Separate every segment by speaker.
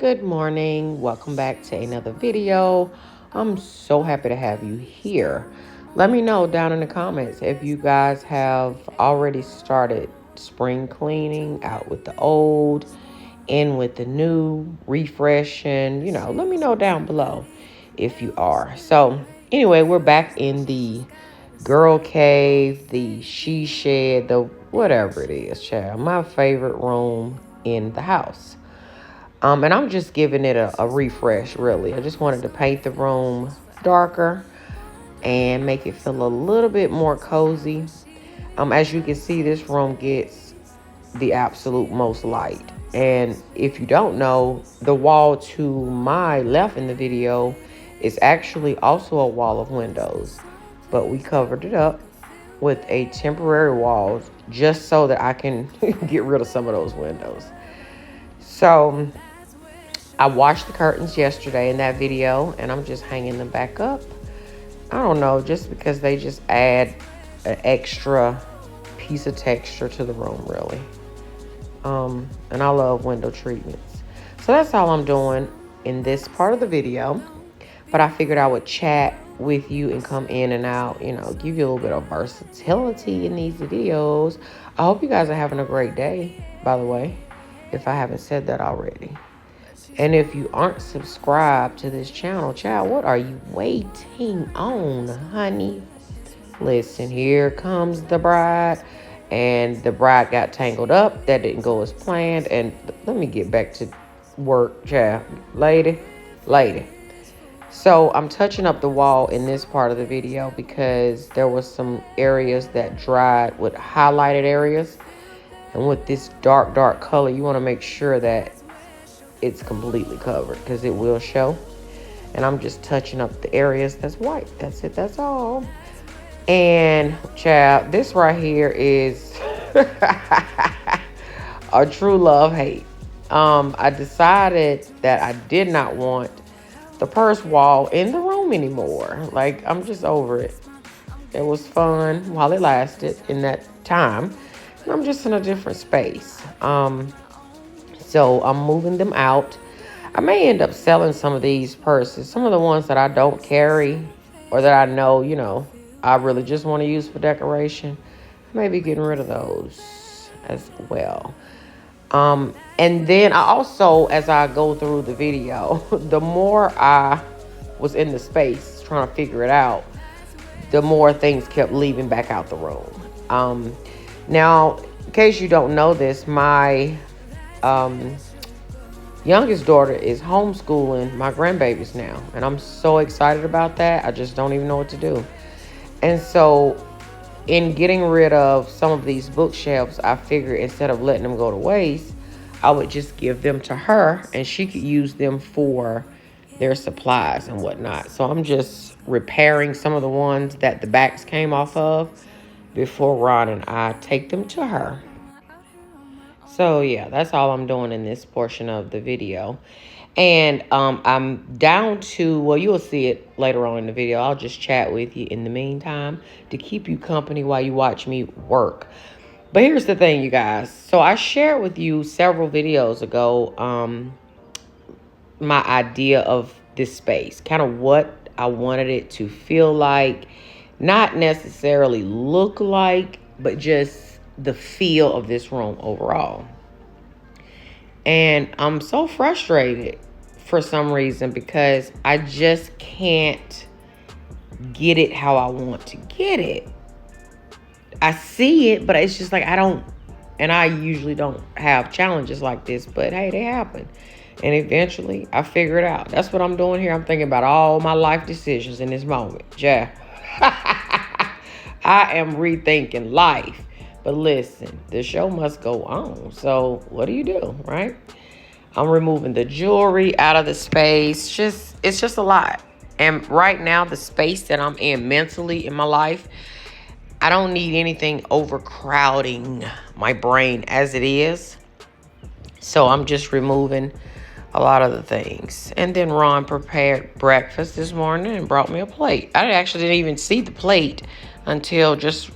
Speaker 1: Good morning. Welcome back to another video. I'm so happy to have you here. Let me know down in the comments if you guys have already started spring cleaning, out with the old, in with the new, refreshing. Let me know down below if you are. So anyway, we're back in the girl cave, the she shed, the whatever it is, child. My favorite room in the house. And I'm just giving it a refresh, really. I just wanted to paint the room darker and make it feel a little bit more cozy. As you can see, this room gets the absolute most light. And if you don't know, the wall to my left in the video is actually also a wall of windows. But we covered it up with a temporary wall just so that I can get rid of some of those windows. So I washed the curtains yesterday in that video, and I'm just hanging them back up. I don't know, just because they just add an extra piece of texture to the room, really. And I love window treatments. So that's all I'm doing in this part of the video. But I figured I would chat with you and come in and out, give you a little bit of versatility in these videos. I hope you guys are having a great day, by the way, if I haven't said that already. And if you aren't subscribed to this channel, child, what are you waiting on, honey? Listen, here comes the bride. And the bride got tangled up. That didn't go as planned. And let me get back to work, child. Lady. So I'm touching up the wall in this part of the video because there was some areas that dried with highlighted areas. And with this dark color, you want to make sure that it's completely covered because it will show. And I'm just touching up the areas that's white. That's it. That's all. And child, this right here is a true love-hate. I decided that I did not want the purse wall in the room anymore. Like, I'm just over it. It was fun while it lasted in that time. And I'm just in a different space. So I'm moving them out. I may end up selling some of these purses. Some of the ones that I don't carry or that I know, I really just want to use for decoration. I may be getting rid of those as well. And then I also, as I go through the video, the more I was in the space trying to figure it out, the more things kept leaving back out the room. Now, in case you don't know this, my youngest daughter is homeschooling my grandbabies now, and I'm so excited about that. I just don't even know what to do. And so in getting rid of some of these bookshelves, I figured instead of letting them go to waste, I would just give them to her and she could use them for their supplies and whatnot. So I'm just repairing some of the ones that the backs came off of before Ron and I take them to her. So yeah, that's all I'm doing in this portion of the video. And I'm down to, well, you'll see it later on in the video. I'll just chat with you in the meantime to keep you company while you watch me work. But here's the thing, you guys. So I shared with you several videos ago my idea of this space, kind of what I wanted it to feel like, not necessarily look like, but just the feel of this room overall. And I'm so frustrated for some reason because I just can't get it how I want to get it. I see it, but it's just like and I usually don't have challenges like this, but hey, they happen. And eventually I figure it out. That's what I'm doing here. I'm thinking about all my life decisions in this moment. Yeah. I am rethinking life. But listen, the show must go on. So what do, right? I'm removing the jewelry out of the space. It's just a lot. And right now, the space that I'm in mentally in my life, I don't need anything overcrowding my brain as it is. So I'm just removing a lot of the things. And then Ron prepared breakfast this morning and brought me a plate. I actually didn't even see the plate until just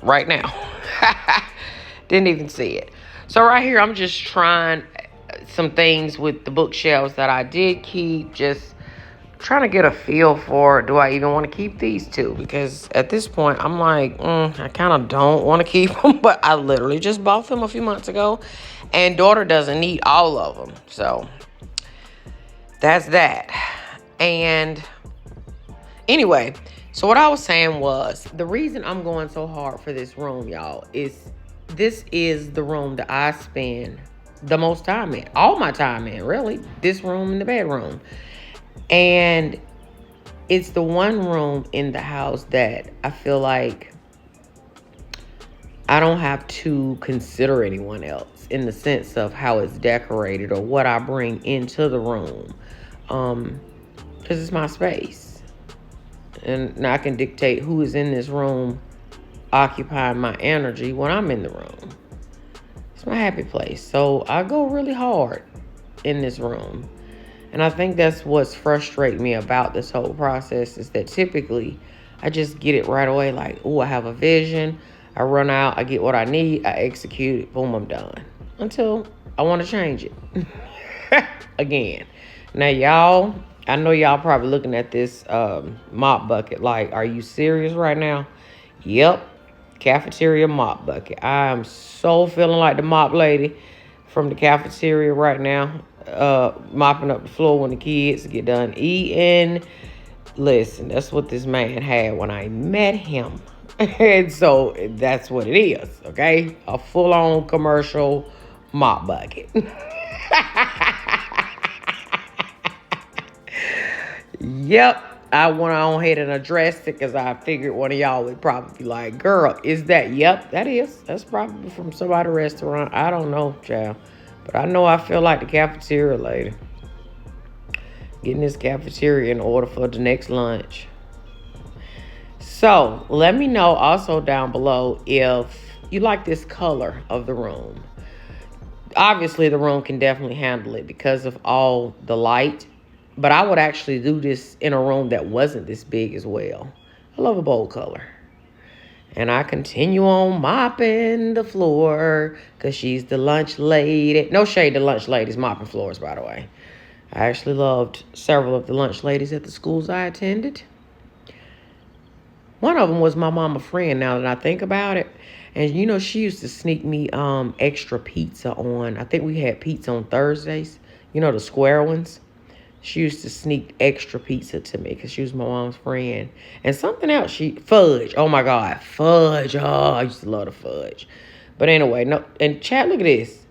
Speaker 1: right now. Didn't even see it. So right here, I'm just trying. some things with the bookshelves that I did keep, just trying to get a feel for, do I even want to keep these two? Because at this point, I'm like, I kind of don't want to keep them, but I literally just bought them a few months ago, and daughter doesn't need all of them. So that's that. And anyway, so what I was saying was, the reason I'm going so hard for this room, y'all, is this is the room that I spend the most time in. All my time in, really. This room and the bedroom. And it's the one room in the house that I feel like I don't have to consider anyone else in the sense of how it's decorated or what I bring into the room. Because it's my space. And I can dictate who is in this room occupying my energy when I'm in the room. It's my happy place. So I go really hard in this room. And I think that's what's frustrating me about this whole process, is that typically I just get it right away. Like, oh, I have a vision. I run out. I get what I need. I execute it. Boom, I'm done. Until I want to change it again. Now, y'all, I know y'all probably looking at this mop bucket like, are you serious right now? Yep. Cafeteria mop bucket. I am so feeling like the mop lady from the cafeteria right now, mopping up the floor when the kids get done eating. Listen, that's what this man had when I met him. And so that's what it is, okay? A full-on commercial mop bucket. Yep. I went on ahead and addressed it because I figured one of y'all would probably be like, girl, is that? Yep, that is. That's probably from somebody's restaurant. I don't know, child. But I know I feel like the cafeteria lady. Getting this cafeteria in order for the next lunch. So let me know also down below if you like this color of the room. Obviously, the room can definitely handle it because of all the light. But I would actually do this in a room that wasn't this big as well. I love a bold color. And I continue on mopping the floor because she's the lunch lady. No shade to lunch ladies mopping floors, by the way. I actually loved several of the lunch ladies at the schools I attended. One of them was my mama friend, now that I think about it. And, you know, she used to sneak me extra pizza on. I think we had pizza on Thursdays. You know, the square ones. She used to sneak extra pizza to me because she was my mom's friend. And something else, fudge. Oh, my God. Fudge. Oh, I used to love the fudge. But anyway, no. And chat, look at this.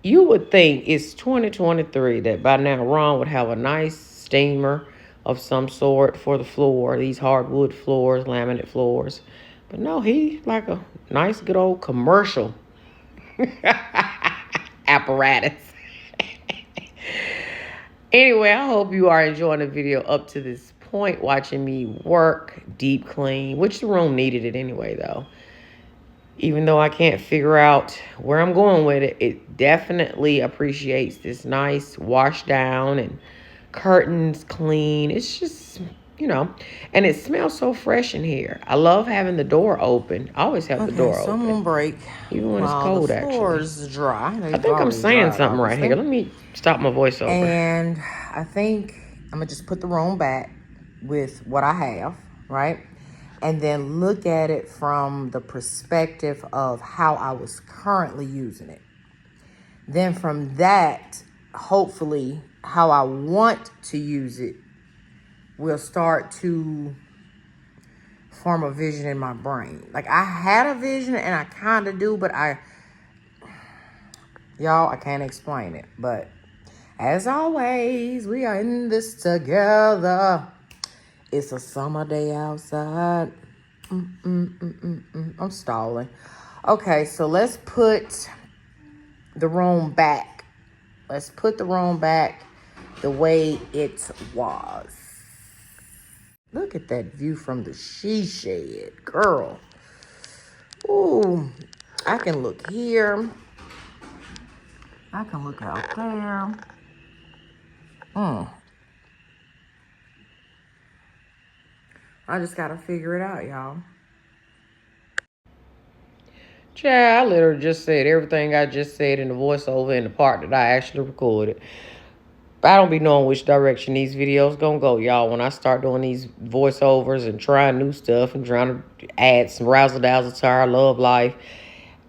Speaker 1: You would think it's 2023 that by now Ron would have a nice steamer of some sort for the floor. These hardwood floors, laminate floors. But no, he like a nice good old commercial apparatus. Anyway, I hope you are enjoying the video up to this point, watching me work, deep clean, which the room needed it anyway, though. Even though I can't figure out where I'm going with it, it definitely appreciates this nice wash down and curtains clean. It's just, you know, and it smells so fresh in here. I love having the door open. I always have the door open.
Speaker 2: So I'm gonna break.
Speaker 1: Even when it's cold, actually.
Speaker 2: The floor's dry.
Speaker 1: I think I'm saying something right here. Let me stop my voiceover.
Speaker 2: And I think I'm gonna just put the room back with what I have, right? And then look at it from the perspective of how I was currently using it. Then from that, hopefully, how I want to use it will start to form a vision in my brain. Like, I had a vision and I kind of do, but y'all, I can't explain it. But as always, we are in this together. It's a summer day outside. I'm stalling. Okay, so let's put the room back. Let's put the room back the way it was. Look at that view from the she shed, girl. Ooh, I can look here. I can look out there. I just gotta figure it out, y'all.
Speaker 1: Yeah, I literally just said everything I just said in the voiceover in the part that I actually recorded. I don't be knowing which direction these videos gonna go, y'all. When I start doing these voiceovers and trying new stuff and trying to add some razzle dazzle to our love life,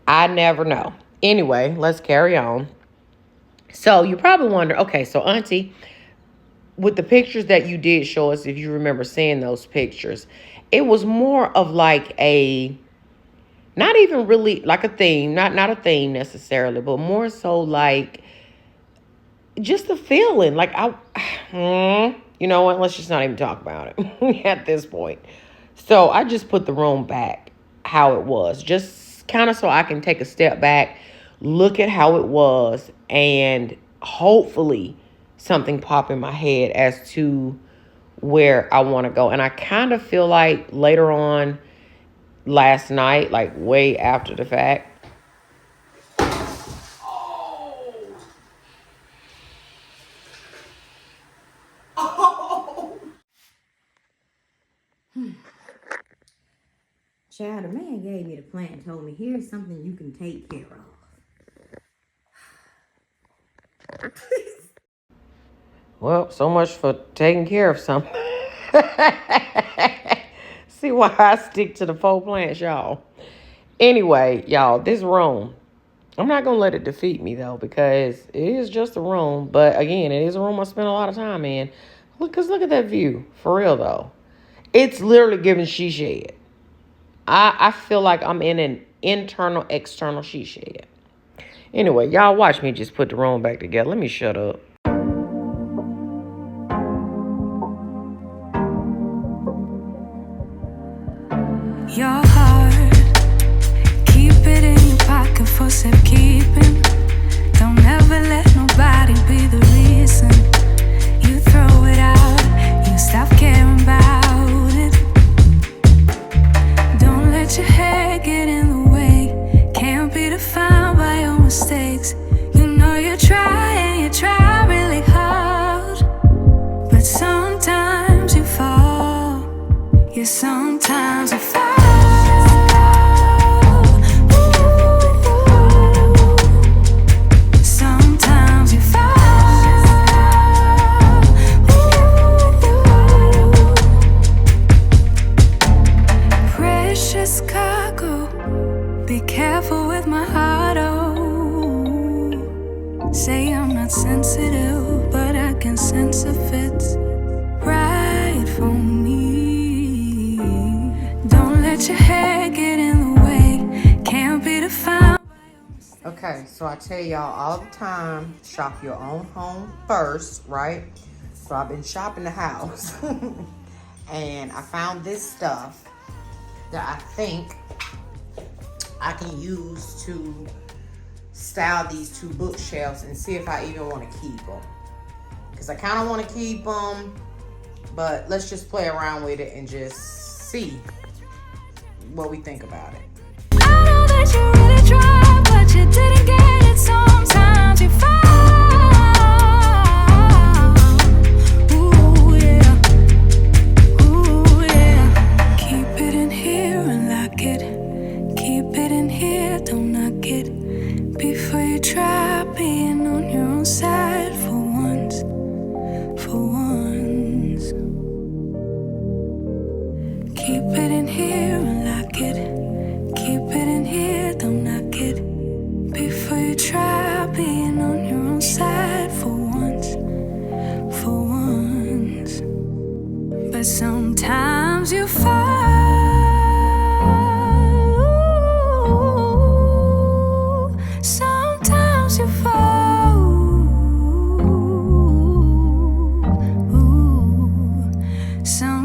Speaker 1: I never know. Anyway, let's carry on. So you probably wonder, okay, so Auntie, with the pictures that you did show us, if you remember seeing those pictures, it was more of like a, not even really like a theme, not a theme necessarily, but more so like just a feeling. Like you know what? Let's just not even talk about it at this point. So I just put the room back how it was, just kind of so I can take a step back, look at how it was, and hopefully something pop in my head as to where I want to go. And I kind of feel like later on last night, like way after the fact.
Speaker 2: Child, the man gave me the plan and told me, here's something you can take care of.
Speaker 1: Well, so much for taking care of something. See why I stick to the 4 plants, y'all. Anyway, y'all, this room, I'm not going to let it defeat me, though, because it is just a room. But, again, it is a room I spend a lot of time in. Because look at that view. For real, though. It's literally giving she shed. I feel like I'm in an internal, external she shed. Anyway, y'all watch me just put the room back together. Let me shut up.
Speaker 3: Your heart, keep it in your pocket for safekeeping. Don't ever let nobody be the reason you throw it out, you stop caring about it. Don't let your head get in the way, can't be defined by your mistakes. You know you try really hard, but sometimes you fall. Yeah, sometimes you fall. Sometimes you fall. Precious cargo, be careful with my heart, oh. Say I'm not sensitive, but I can sense if it's right for me. Don't let your head get in the way, can't be defined.
Speaker 2: Okay, so I tell y'all all the time, shop your own home first, right? So I've been shopping the house and I found this stuff that I think I can use to style these 2 bookshelves and see if I even want to keep them. Because I kind of want to keep them, but let's just play around with it and just see what we think about it.
Speaker 3: I know that you really tried, but you didn't get it. Sometimes you fall. Ooh, yeah. Ooh, yeah. Keep it in here and lock it. Keep it in here, don't knock it. Before you try being on your own side for once. For once. Keep it in here and lock it. Keep it in here, don't knock it. Before you try being on your own side for once. For once. But sometimes you fall. Sometimes you fall. Some